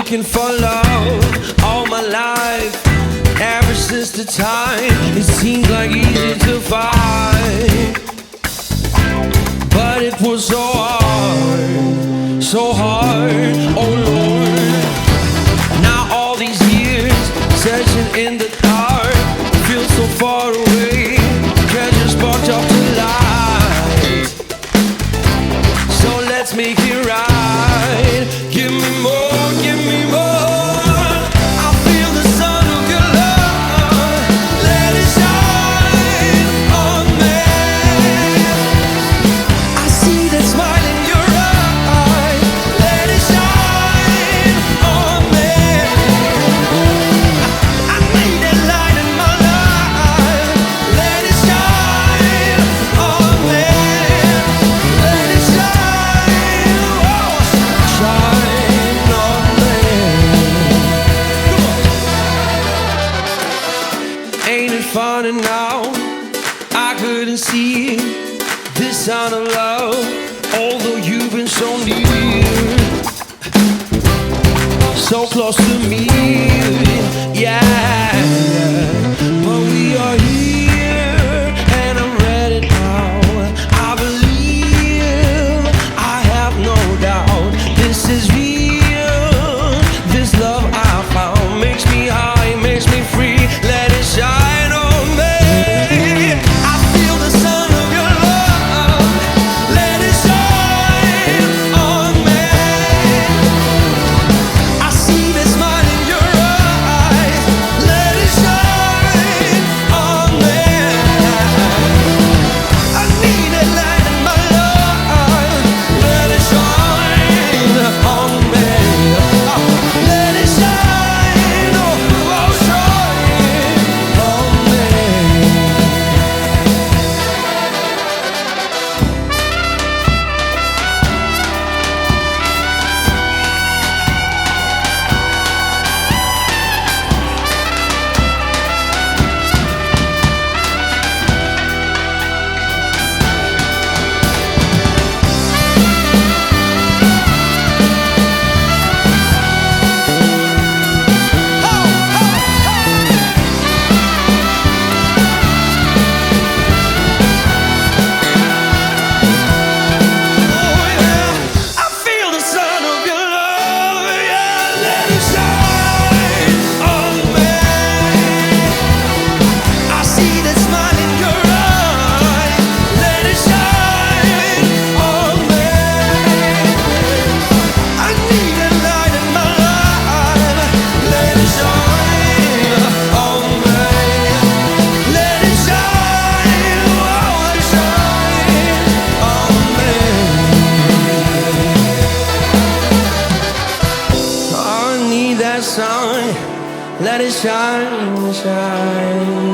looking for love all my life. Ever since the time it seemed like easy to find, but it was so hard, so hard. Oh Lord, now all these years searching in the dark, feel so far away, can't just spark up the light. So let's make it right. Give me more, give me more. Ain't it funny now? I couldn't see this sign of love, although you've been so near, so close to me, yeah. But we are here, and I'm ready now. I believe, I have no doubt, this is real. This love I found makes me high, makes me free. Let it shine on me. I feel the sun of your love. Let it shine on me. I see the smile in your eyes. Let it shine on me. I need a light in my life. Let it shine on me. Let it shine, oh, shine on me. That sun, let it shine, shine.